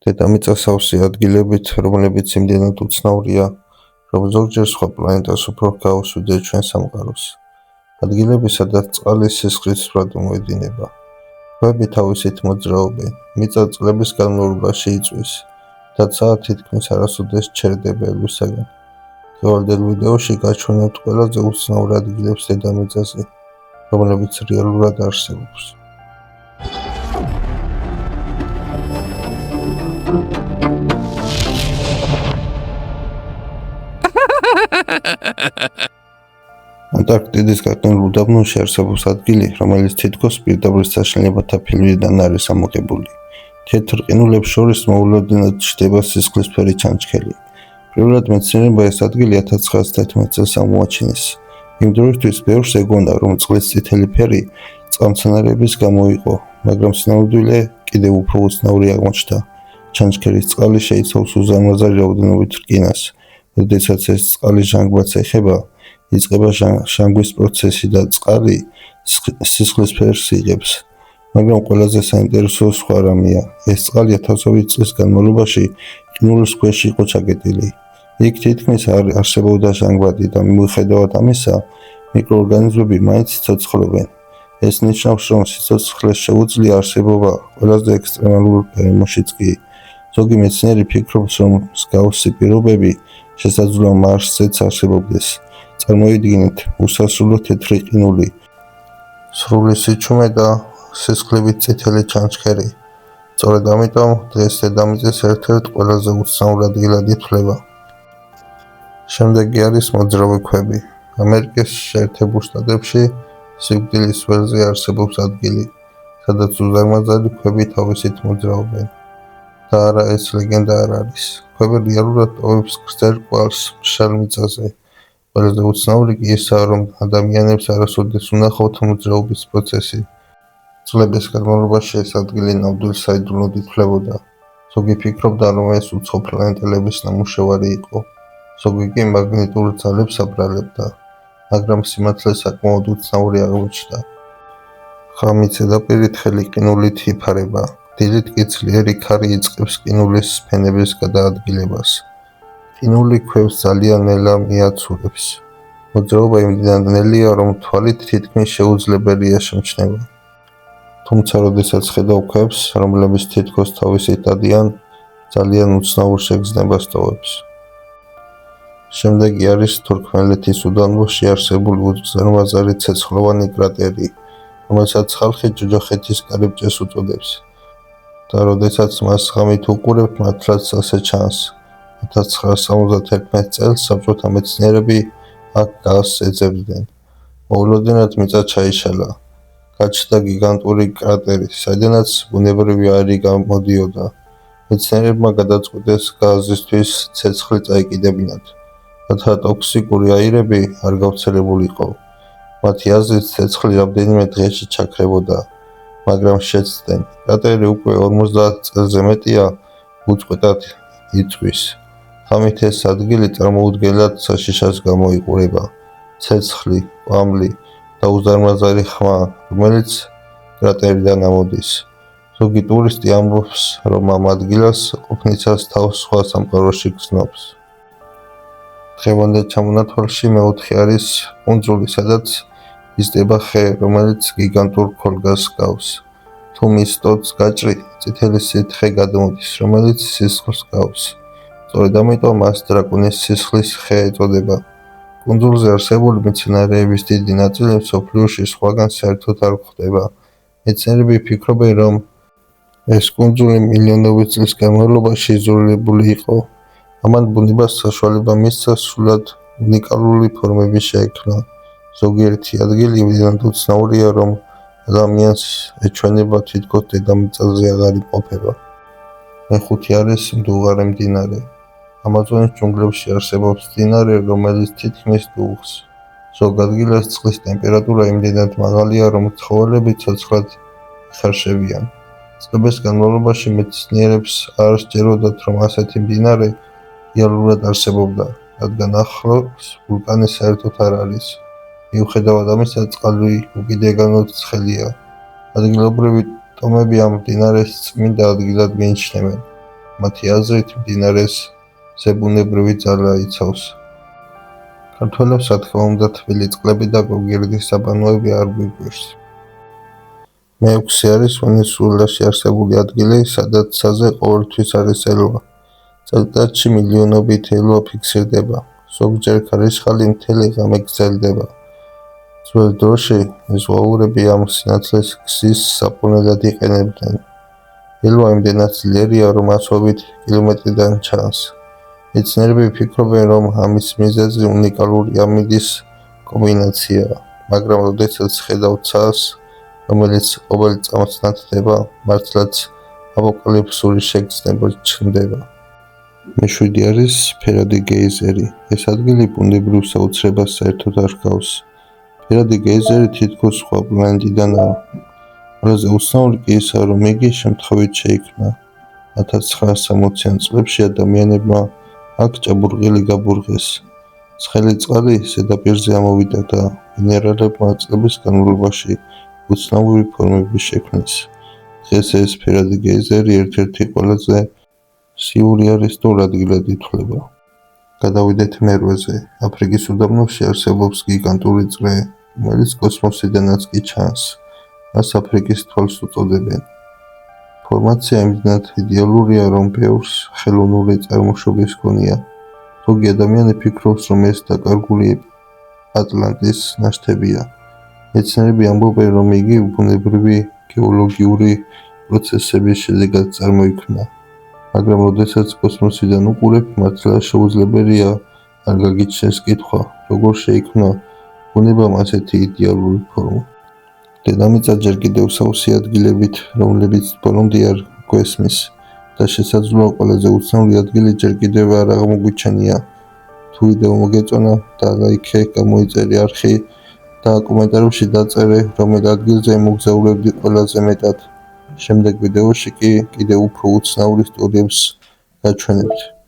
დედამიწა-სავსე ადგილებით, რომლებიც იმდენად უცნაურია, რომ ზოგჯერ სხვა პლანეტას უფრო ჰგავს ვიდრე ჩვენ სამყაროს. ადგილები, სადაც წყალი სისხლისფრად მოედინება. ქვები თავისით მოძრაობენ, მიწა წლების განმავლობაში იწვის და ცა თითქმის არასოდეს ჩერდება ელვისაგან. დღევანდელ ვიდეოში გაჩვენებთ ყველაზე უცნაურ ადგილებს დედამიწაზე, რომლებიც რეალურად არსებობს. ანტარქტიდის გაყინულ უდაბნოში არსებობს ადგილი, რომელიც თითქოს პირდაპირ საშინელებათა ფილმიდან არის ამოღებული. თეთრ ყინულებს შორის მოულოდნელად ჩნდება სისხლისფერი ჩანჩქერი. პირველად მეცნიერებმა ეს ადგილი 1911 წელს აღმოაჩინეს. იმ დროისთვის ბევრს ეგონა, რომ წყლის წითელი ფერი წყალმცენარეების გამო იყო, მაგრამ სინამდვილე კიდევ უფრო უცნაური აღმოჩნდა. ჩანჩქერის წყალი შეიცავს უზარმაზარი რაოდენობით რკინას. როდესაც ეს წყალი ჟანგბადს ეხება, იწყება ჟანგვის პროცესი და წყალი სისხლისფერს იღებს. მაგრამ ყველაზე საინტერესო სხვა რამეა, ეს წყალი ათასობით წლის განმავლობაში ყინულის ქვეშ იყო ჩაკეტილი. იქ თითქმის არ არსებობდა ჟანგბადი და მიუხედავად ამისა, მიკროორგანიზმები მაინც ცოცხლობენ. ეს ნიშნავს, რომ სიცოცხლეს შეუძლია არსებობა ყველაზე ექსტრემალურ გარემოშიც კი. ზოგი მეცნიერი ფიქრობს, რომ მსგავსი პირობები შესაძლოა მარსზეც არსებობდეს. წარმოიდგინეთ უსასრულო თეთრი ყინული, სრული სიჩუმე და სისხლებით წითელი ჩანჩქერი. სწორედ ამიტომ დღეს დედამიწის ერთ-ერთ ყველაზე უცნაურ ადგილად ითვლება. შემდეგი არის მოძრავი ქვები. ამერიკის შეერთებულ შტატებში სიკვდილის ველზე არსებობს ადგილი, სადაც უზარმაზარი ქვები თავისით მოძრაობენ. და არა, ეს ლეგენდა არ არის. ქვები რეალურად ტოვებს გრძელ კვალს მშრალ მიწაზე. ყველაზე უცნაური კი ისაა, რომ ადამიანებს არასოდეს უნახავთ მოძრაობის პროცესი. წლების განმავლობაში ეს ადგილი ნამდვილ საიდუმლოდ ითვლებოდა. ზოგი ფიქრობდა, რომ ეს უცხო პლანეტელების ნამუშევარი იყო. ზოგი კი მაგნიტურ ძალებს აბრალებდა, მაგრამ სიმართლე საკმაოდ უცნაური აღმოჩნდა. ღამით ზედაპირი თხელი ყინულით იფარება. დილით კი ძლიერი ქარი იწყებს ყინულის ფენების გადაადგილებას. ყინული ქვებს ძალიან ნელა მიაცურებს. მოძრაობა იმდენად ნელია, რომ თვალით თითქმის შეუძლებელია შემჩნევა. თუმცა, როდესაც ხედავ ქვებს, რომლებიც თითქოს თავისით დადიან, ძალიან უცნაურ შეგრძნებას ტოვებს. შემდეგი არის თურქმენეთის უდაბნოში არსებული უზარმაზარი ცეცხლოვანი კრატერი, რომელსაც ხალხი ჯოჯოხეთის კარიბჭეს უწოდებს. და როდესაც მას ღამით უყურებთ, მართლაც ასე ჩანს. 1971 წელს საბჭოთა მეცნიერები აქ გაზს ეძებდნენ. მოულოდნელად მიწა ჩაიშალა. გაჩნდა გიგანტური კრატერი, საიდანაც ბუნებრივი აირი გამოდიოდა. მეცნიერებმა გადაწყვიტეს გაზისთვის ცეცხლი წაიკიდებინათ, რათა ტოქსიკური აირები არ გავრცელებულიყო. მათი აზრით ცეცხლი რამდენიმე დღეში ჩაქრებოდა, მაგრამ შეცდნენ. კრატერი უკვე 50 წელზე მეტია უწყვეტად იწვის. ღამით ეს ადგილი წარმოუდგენლად საშიშას გამოიყურება. ცეცხლი, ყვამლი და უზარმაზარი ხმა, რომელიც კრატერიდან ამოდის. ზოგი ტურისტი ამბობს, რომ ამ ადგილას ყოფნისას თავს სხვა სამყაროში გრძნობს. დღევანდელ ჩამონათვალში მეოთხე არის კუნძული, სადაც იზრდება ხე, რომელიც გიგანტურ ქოლგას ჰგავს. თუ მის ტოტს გაჭრი, წითელი სითხე გადმოდის, რომელიც სისხლს ჰგავს. სწორედ ამიტომ მას დრაკონის სისხლის ხე ეწოდება. კუნძულზე არსებული მცენარეების დიდი ნაწილი მსოფლიოში სხვაგან საერთოდ არ გვხვდება. მეცნიერები ფიქრობენ, რომ ეს კუნძული მილიონობით წლის განმავლობაში იზოლირებული იყო. ამან ბუნებას საშუალება მისცა სრულად უნიკალური ფორმები შეექმნა. ზოგიერთი ადგილი იმდენად უცნაურია, რომ ადამიანს ეჩვენება თითქოს დედამიწაზე აღარ იმყოფება. მეხუთე არის მდუღარე მდინარე. ამაზონის ჯუნგლებში არსებობს მდინარე, რომელიც თითქმის დუღს. ზოგ ადგილას წყლის ტემპერატურა იმდენად მაღალია, რომ ცხოველები ცოცხლად იხარშებიან. წლების განმავლობაში მეცნიერებს არ სჯეროდათ, რომ ასეთი მდინარე რეალურად არსებობდა, რადგან ახლოს ვულკანი საერთოდ არ არის. მიუხედავად ამისა, წყალი უკიდურესად ცხელია. ადგილობრივი ტომები ამ მდინარეს წმინდა ადგილად მიიჩნევენ. მათი აზრით მდინარეს ზებუნებრივი ძალა იცავს. ქართველებს რა თქმა უნდა თბილი წყლები და გოგირდის საბანოები არ გვიგვირს. მეექვსე არის ვენესუელაში არსებული ადგილი, სადაც ცაზე ყოველთვის არის ელვა. წელიწადში მილიონობით ელვა ფიქსირდება. ზოგჯერ ქარიშხალი მთელი ღამე გრძელდება. ძველ დროში ზღვაურები ამ სინათლეს გზის საფონელად იყენებდნენ. ელვა იმდენად ძლიერია, რომ ასობით კილომეტრიდან ჩანს. მეცნიერები ფიქრობენ, რომ ამის მიზეზი უნიკალური ამინდის კომბინაციაა, მაგრამ როდესაც ხედავთ ცას, რომელიც ყოველ წამს ნათდება, მართლაც აპოკალიფსური შეგრძნება ჩნდება. მე-7 არის ფერადი გეიზერი. ეს ადგილი ბუნებრივ საოცრებას საერთოდ არ ჰგავს. ფერადი გეიზერი თითქოს სხვა პლანეტიდანაა. ყველაზე უცნაური კი ისაა, რომ იგი შემთხვევით შეიქმნა. 1960-იან წლებში ადამიანებმა აქ ჭაბურღილი გაბურღეს. ცხელი წყალი ზედაპირზე ამოვიდა და მინერალებმა წლების განმავლობაში უცნაური ფორმები შექმნეს. დღეს ეს ფერადი გეიზერი ერთ-ერთი ყველაზე სიურეალისტურ ადგილად ითვლება. გადავიდეთ მერვეზე. აფრიკის უდაბნოში არსებობს გიგანტური წრე, რომელიც კოსმოსიდანაც კი ჩანს. მას აფრიკის თვალს უწოდებენ. ფორმაცია იმდენად იდეალურია, რომ ბევრს ხელოვნური წარმოშობის ჰგონია. ზოგი ადამიანი ფიქრობს, რომ ეს დაკარგული ატლანტის ნაშთებია. მეცნიერები ამბობენ, რომ იგი ბუნებრივი გეოლოგიური პროცესების შედეგად წარმოიქმნა. მაგრამ როდესაც კოსმოსიდან უყურებ, მართლა შეუძლებელია არ გაგიჩნდეს კითხვა, როგორ შეიქმნა ბუნებამ ასეთი იდეალური ფორმა. დედამიწა ჯერ კიდევ სავსე ადგილებით, რომლებიც ბოლომდე არ გვესმის და შესაძლოა ყველაზე უცნაური ადგილი ჯერ კიდევ არ აღმოგვიჩენია. თუ ვიდეო მოგეწონა და ლაიქე, გამოიწერე არხი და კომენტარებში დაწერე, რომელ ადგილზე მოგზაურებდი ყველაზე მეტად. შემდეგ ვიდეოში კი კიდევ უფრო უცნაურ ისტორიებს გაჩვენებთ.